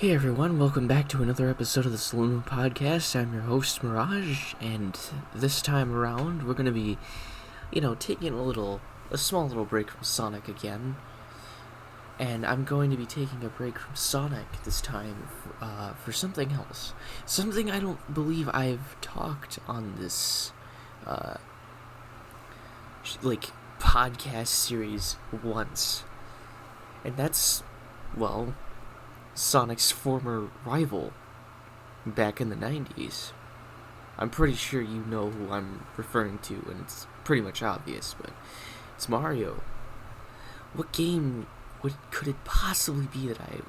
Hey everyone, welcome back to another episode of the Saloon Podcast. I'm your host, Mirage, and this time around, we're going to be, taking a small little break from Sonic again. And I'm going to be taking a break from Sonic this time for something else. Something I don't believe I've talked on this, podcast series once. And that's, Sonic's former rival back in the 90s. I'm pretty sure you know who I'm referring to, and it's pretty much obvious, but it's Mario. What game could it possibly be that I,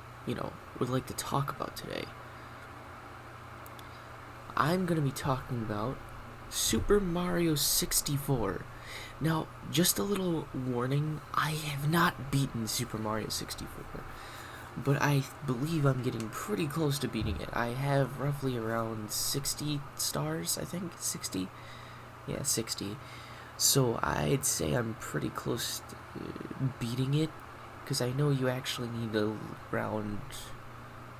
would like to talk about today? I'm going to be talking about Super Mario 64. Now, just a little warning, I have not beaten Super Mario 64. But I believe I'm getting pretty close to beating it. I have roughly around 60 stars, I think? 60? Yeah, 60. So I'd say I'm pretty close to beating it, because I know you actually need around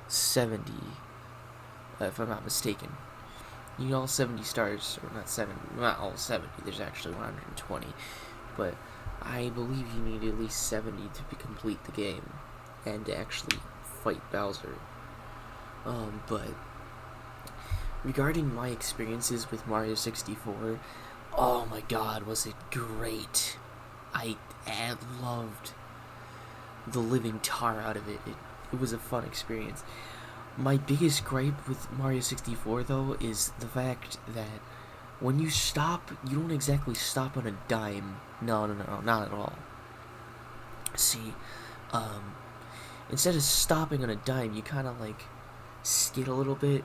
70, if I'm not mistaken. You need all 70 stars, or not all 70, there's actually 120. But I believe you need at least 70 to complete the game and to actually fight Bowser. But regarding my experiences with Mario 64, oh my god, was it great. I loved the living tar out of it. It was a fun experience. My biggest gripe with Mario 64, though, is the fact that when you stop, you don't exactly stop on a dime. No, not at all. See, instead of stopping on a dime, you kind of skid a little bit,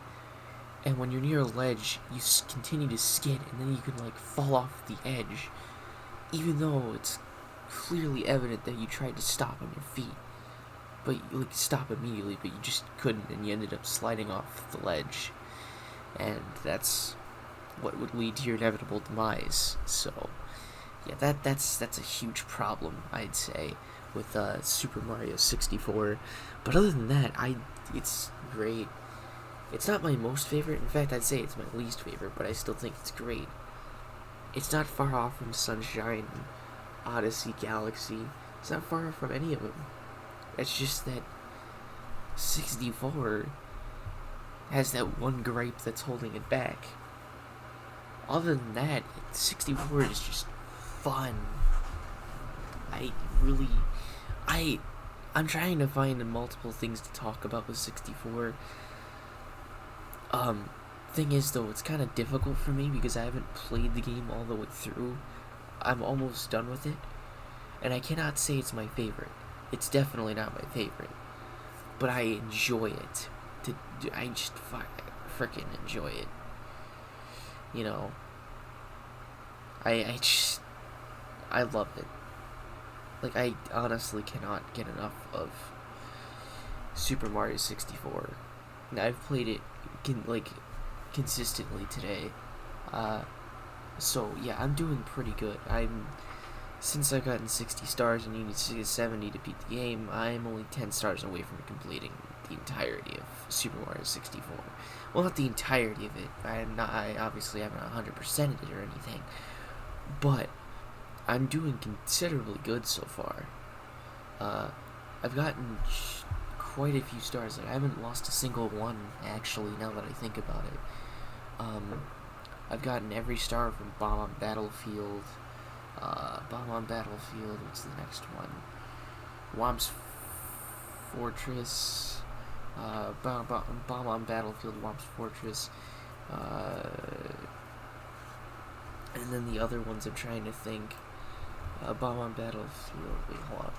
and when you're near a ledge, you continue to skid, and then you can fall off the edge, even though it's clearly evident that you tried to stop on your feet, but you stop immediately, but you just couldn't, and you ended up sliding off the ledge, and that's what would lead to your inevitable demise. So yeah, that's a huge problem, I'd say, with Super Mario 64. But other than that, it's great. It's not my most favorite. In fact, I'd say it's my least favorite, but I still think it's great. It's not far off from Sunshine, Odyssey, Galaxy. It's not far off from any of them. It's just that 64 has that one gripe that's holding it back. Other than that, 64 is just fun. I'm trying to find multiple things to talk about with 64. Thing is, though, it's kind of difficult for me because I haven't played the game all the way through. I'm almost done with it, and I cannot say it's my favorite. It's definitely not my favorite, but I enjoy it. I just freaking enjoy it. I love it. I honestly cannot get enough of Super Mario 64. And I've played it, consistently today. So, yeah, I'm doing pretty good. Since I've gotten 60 stars and needed 70 to beat the game, I'm only 10 stars away from completing the entirety of Super Mario 64. Well, not the entirety of it. I obviously haven't 100%ed it or anything. But I'm doing considerably good so far. I've gotten quite a few stars. I haven't lost a single one, actually, now that I think about it. I've gotten every star from Bomb on Battlefield. What's the next one? Womp's Fortress. Bomb on Battlefield, Womp's Fortress. And then the other ones I'm trying to think. Bomb on Battlefield. Wait, hold on.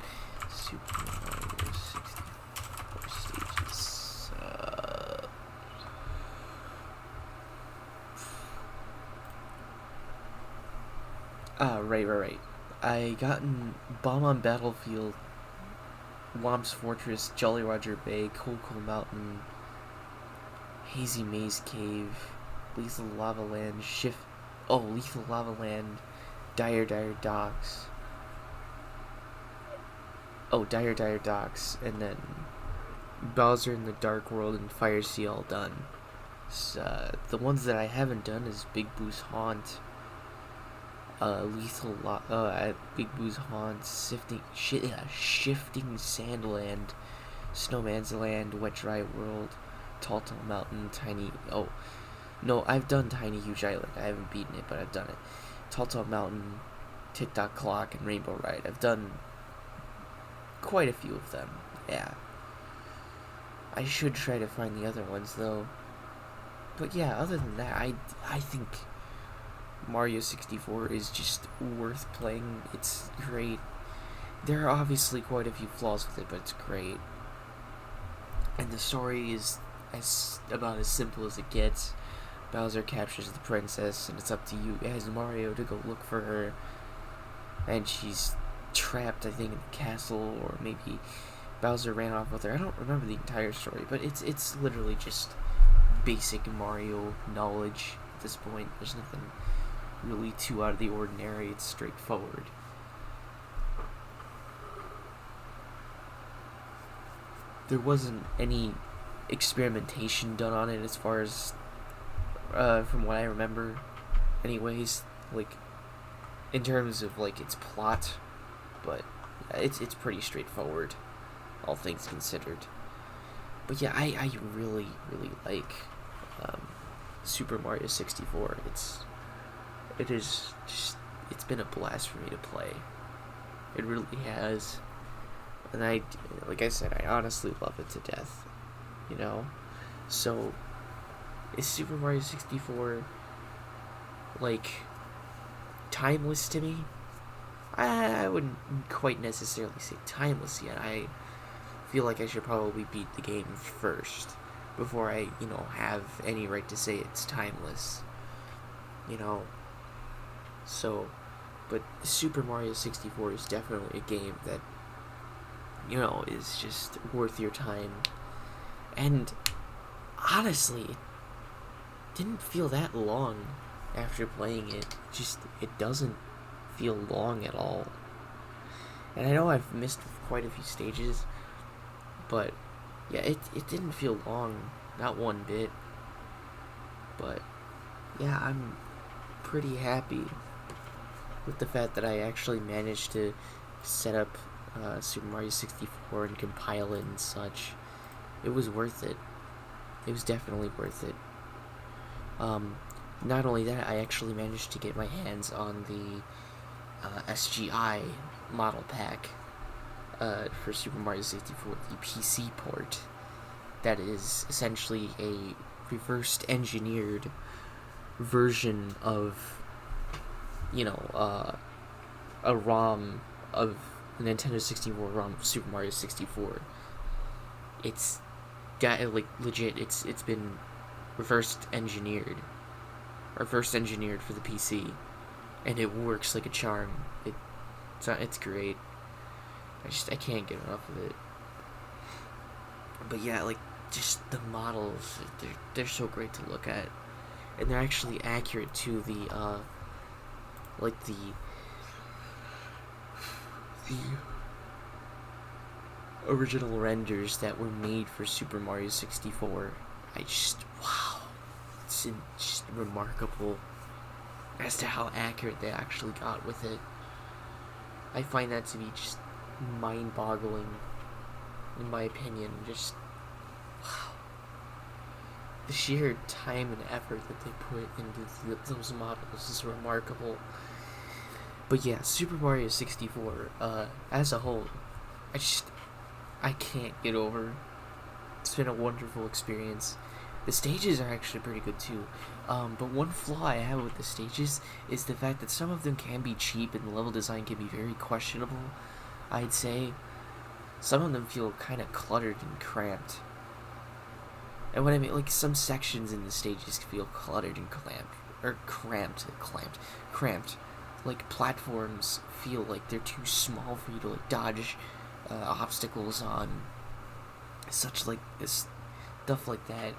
Super Mario 64 stages. Right. I gotten Bomb on Battlefield, Womp's Fortress, Jolly Roger Bay, Coco Mountain, Hazy Maze Cave, Lethal Lava Land, Lethal Lava Land, Dire Docks. Dire Docks, and then Bowser in the Dark World and Fire Sea all done. The ones that I haven't done is Big Boo's Haunt, Big Boo's Haunt, Shifting Sandland, Snowman's Land, Wet Dry World, Tall Tall Mountain, No, I've done Tiny Huge Island. I haven't beaten it, but I've done it. Tall Tall Mountain, Tick Tock Clock, and Rainbow Ride. I've done quite a few of them. Yeah. I should try to find the other ones, though. But yeah, other than that, I think Mario 64 is just worth playing. It's great. There are obviously quite a few flaws with it, but it's great. And the story is about as simple as it gets. Bowser captures the princess, and it's up to you as Mario to go look for her. And she's trapped, I think, in the castle, or maybe Bowser ran off with her. I don't remember the entire story, but it's literally just basic Mario knowledge at this point. There's nothing really too out of the ordinary. It's straightforward. There wasn't any experimentation done on it as far as from what I remember anyways, like in terms of like its plot, but it's pretty straightforward, all things considered. But yeah, I really like Super Mario 64. It's been a blast for me to play. It really has. And like I said, I honestly love it to death, you know? So, is Super Mario 64, like, timeless to me? I wouldn't quite necessarily say timeless yet. I feel like I should probably beat the game first before I, have any right to say it's timeless, So, but Super Mario 64 is definitely a game that, is just worth your time. And honestly, it didn't feel that long after playing it. It doesn't feel long at all. And I know I've missed quite a few stages, but yeah, it didn't feel long, not one bit. But yeah, I'm pretty happy with the fact that I actually managed to set up Super Mario 64 and compile it and such. It was worth it. It was definitely worth it. Not only that, I actually managed to get my hands on the SGI model pack for Super Mario 64, the PC port. That is essentially a reversed engineered version of, a ROM of the Nintendo 64 ROM of Super Mario 64. It's got, legit, it's been reverse engineered for the PC, and it works like a charm. It's great. I can't get enough of it. But yeah, just the models, they're so great to look at, and they're actually accurate to the original renders that were made for Super Mario 64. Wow, it's just remarkable as to how accurate they actually got with it. I find that to be just mind-boggling, in my opinion. Just, wow. The sheer time and effort that they put into those models is remarkable. But yeah, Super Mario 64, as a whole, I can't get over. It's been a wonderful experience. The stages are actually pretty good too. But one flaw I have with the stages is the fact that some of them can be cheap and the level design can be very questionable, I'd say. Some of them feel kind of cluttered and cramped. And what I mean, some sections in the stages feel cluttered and cramped. Platforms feel like they're too small for you to, dodge obstacles on. Stuff like that,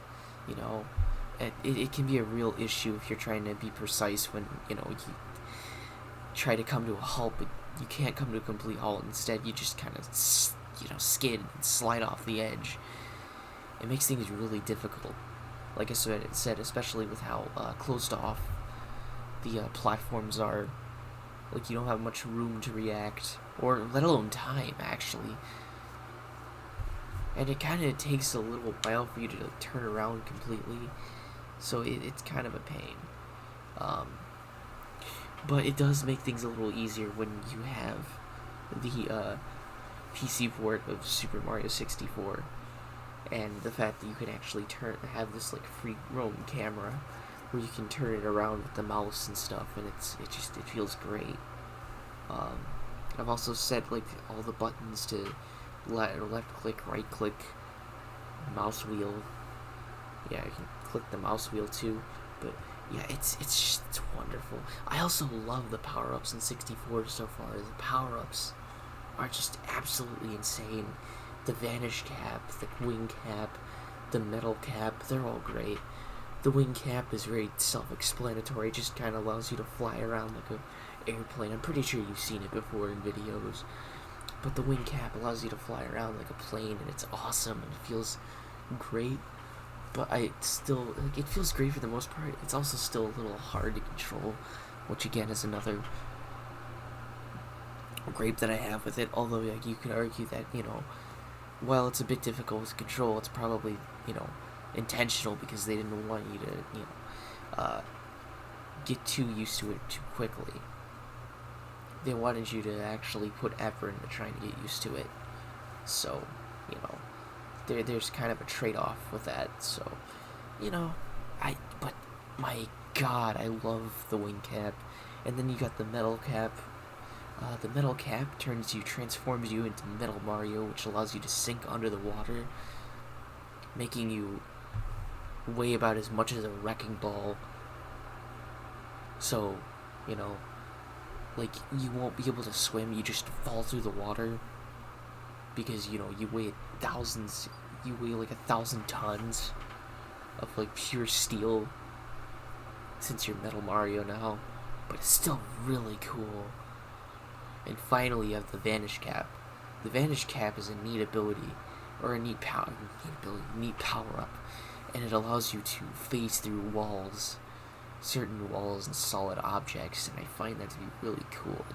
It can be a real issue if you're trying to be precise when, you try to come to a halt, but you can't come to a complete halt. Instead, you just kind of, skid and slide off the edge. it makes things really difficult. Like I said, especially with how closed off the platforms are. Like, you don't have much room to react, or let alone time, actually. And it kind of takes a little while for you to turn around completely, so it's kind of a pain. But it does make things a little easier when you have the PC port of Super Mario 64, and the fact that you can actually have this like free roam camera where you can turn it around with the mouse and stuff, and it feels great. I've also set like all the buttons to left click, right click, mouse wheel. Yeah, you can click the mouse wheel too, but yeah, it's wonderful. I also love the power-ups in 64 so far. The power-ups are just absolutely insane. The vanish cap, the wing cap, the metal cap, they're all great. The wing cap is very self-explanatory. It just kind of allows you to fly around like an airplane. I'm pretty sure you've seen it before in videos. But the wing cap allows you to fly around like a plane, and it's awesome, and it feels great. But it feels great for the most part. It's also still a little hard to control, which again is another gripe that I have with it. Although like, you could argue that, while it's a bit difficult to control, it's probably, intentional, because they didn't want you to, get too used to it too quickly. They wanted you to actually put effort into trying to get used to it. So, there's kind of a trade-off with that. So, but my God, I love the wing cap. And then you got the metal cap. The metal cap transforms you into Metal Mario, which allows you to sink under the water, making you weigh about as much as a wrecking ball. So, like, you won't be able to swim, you just fall through the water, because, you weigh like 1,000 tons of, like, pure steel, since you're Metal Mario now, but it's still really cool. And finally, you have the Vanish Cap. The Vanish Cap is a neat ability, or a neat power-up, and it allows you to phase through walls, certain walls and solid objects, and I find that to be really cool.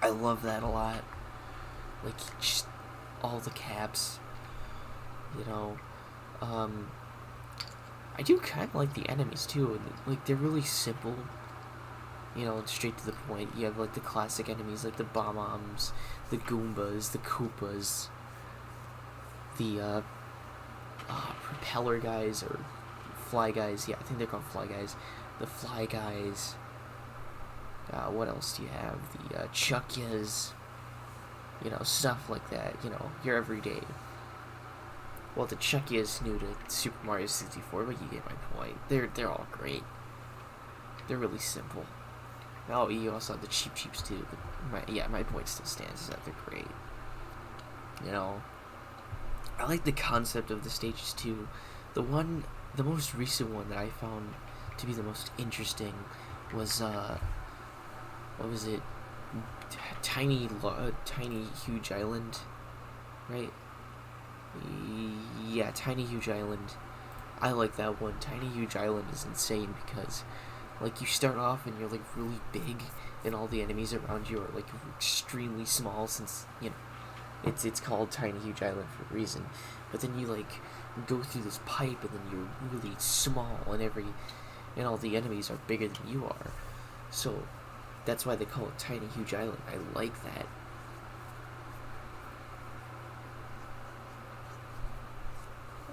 I love that a lot. Like, just all the caps, I do kind of like the enemies too, and like, they're really simple, straight to the point. You have like the classic enemies like the Bob-ombs, the Goombas, the Koopas, the propeller guys, or fly guys. Yeah, I think they're called fly guys. The fly guys. What else do you have? The Chuckyas. Stuff like that. Your everyday. Well, the Chucky is new to Super Mario 64, but you get my point. They're all great. They're really simple. Oh, you also have the Cheeps too. But my point still stands, is that they're great. I like the concept of the stages too. The most recent one that I found to be the most interesting was what was it? Tiny Huge Island, right? Yeah, Tiny Huge Island. I like that one. Tiny Huge Island is insane because, like, you start off and you're like really big, and all the enemies around you are like extremely small, since it's called Tiny Huge Island for a reason. But then you like go through this pipe, and then you're really small, and all the enemies are bigger than you are. So that's why they call it Tiny Huge Island. I like that.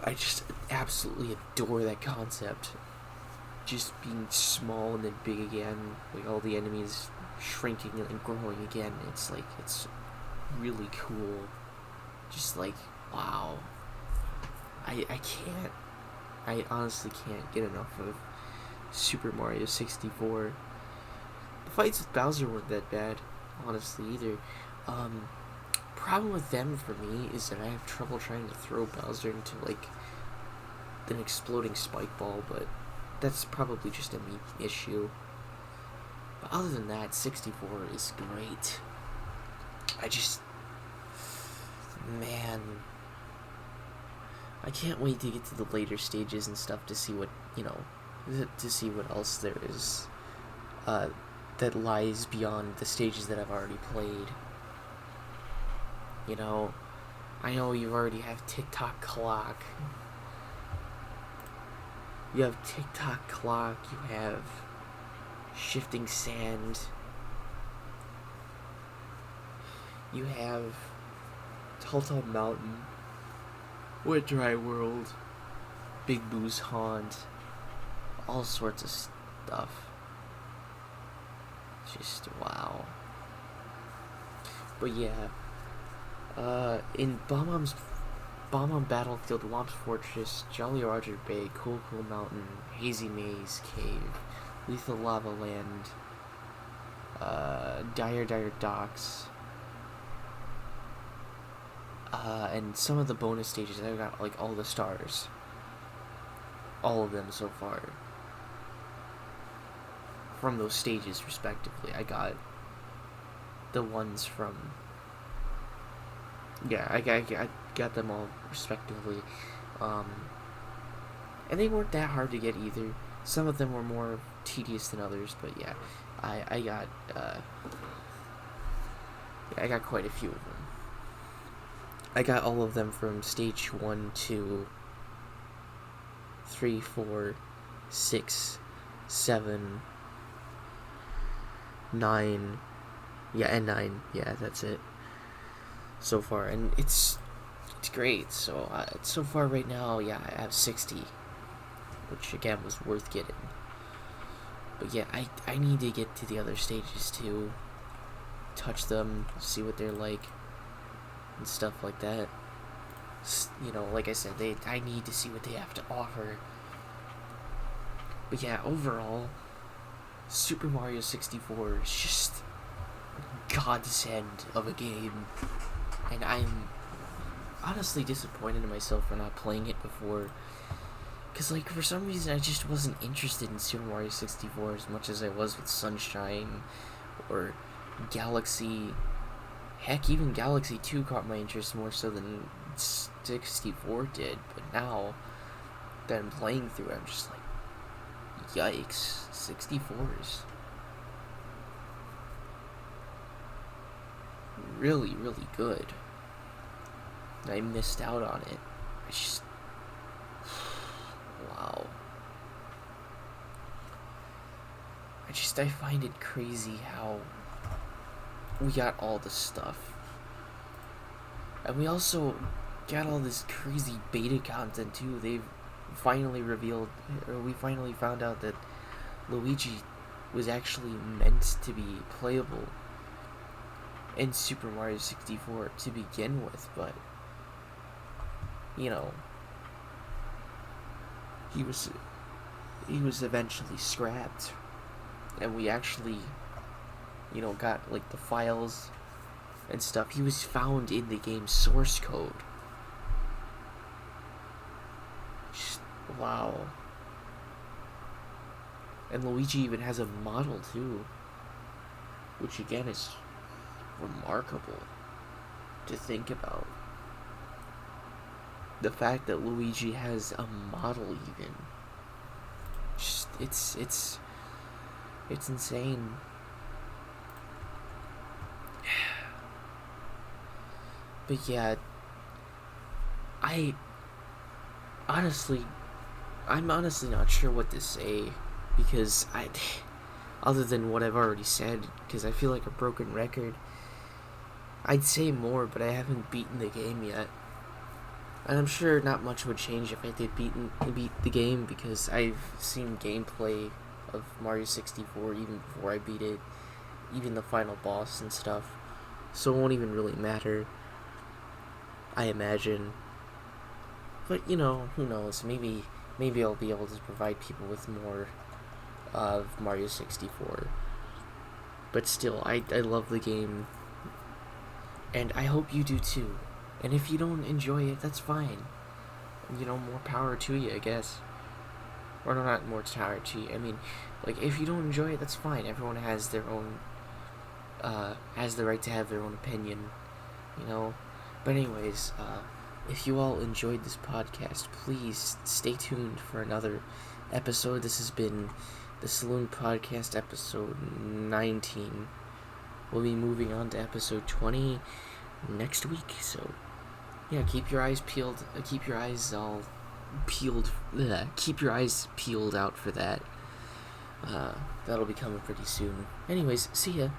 I just absolutely adore that concept. Just being small and then big again, like all the enemies shrinking and then growing again. It's really cool. Just like, wow. I honestly can't get enough of Super Mario 64. The fights with Bowser weren't that bad, honestly, either. Problem with them for me is that I have trouble trying to throw Bowser into like an exploding spike ball, but that's probably just a me issue. But other than that, 64 is great. I can't wait to get to the later stages and stuff to see what, to see what else there is that lies beyond the stages that I've already played. I know you already have TikTok clock. You have TikTok clock, you have shifting sand, you have Telltale Mountain, Wet Dry World, Big Boo's Haunt, all sorts of stuff. Just wow. But yeah, in Bomb Battlefield, Womp's Fortress, Jolly Roger Bay, Cool Mountain, Hazy Maze Cave, Lethal Lava Land, Dire Docks, and some of the bonus stages, I got like all the stars. All of them so far. From those stages, respectively. I got the ones from... Yeah, I got them all, respectively. And they weren't that hard to get either. Some of them were more tedious than others, but yeah, I got quite a few of them. I got all of them from stage 1, 2, 3, 4, 6, 7, 9, and 9, that's it, so far, and it's great, so far right now, I have 60, which again was worth getting, but yeah, I need to get to the other stages too, touch them, see what they're like, and stuff like that. Like I said, I need to see what they have to offer. But yeah, overall, Super Mario 64 is just godsend of a game, and I'm honestly disappointed in myself for not playing it before, because like for some reason I just wasn't interested in Super Mario 64 as much as I was with Sunshine or Galaxy. Heck, even Galaxy 2 caught my interest more so than 64 did, but now that I'm playing through it, I'm just like, yikes, 64's really, really good. I missed out on it. Wow. I find it crazy how we got all this stuff. And we also got all this crazy beta content too. They've finally revealed, or we finally found out that Luigi was actually meant to be playable in Super Mario 64 to begin with, but he was eventually scrapped, and we actually got like the files and stuff. He was found in the game's source code. Just, wow. And Luigi even has a model too, which again is remarkable to think about. The fact that Luigi has a model even. Just, it's insane. But yeah, I'm honestly not sure what to say, because other than what I've already said, because I feel like a broken record. I'd say more, but I haven't beaten the game yet. And I'm sure not much would change if I did beat the game, because I've seen gameplay of Mario 64 even before I beat it, even the final boss and stuff. So it won't even really matter, I imagine. But who knows? Maybe I'll be able to provide people with more of Mario 64. But still, I love the game, and I hope you do too. And if you don't enjoy it, that's fine. More power to you, I guess. Or no, not more power to you. I mean, like, if you don't enjoy it, that's fine. Everyone has their own, has the right to have their own opinion, But anyways, if you all enjoyed this podcast, please stay tuned for another episode. This has been the Saloon Podcast episode 19. We'll be moving on to episode 20 next week, so yeah, keep your eyes peeled. Keep your eyes all peeled. Keep your eyes peeled out for that. That'll be coming pretty soon. Anyways, see ya.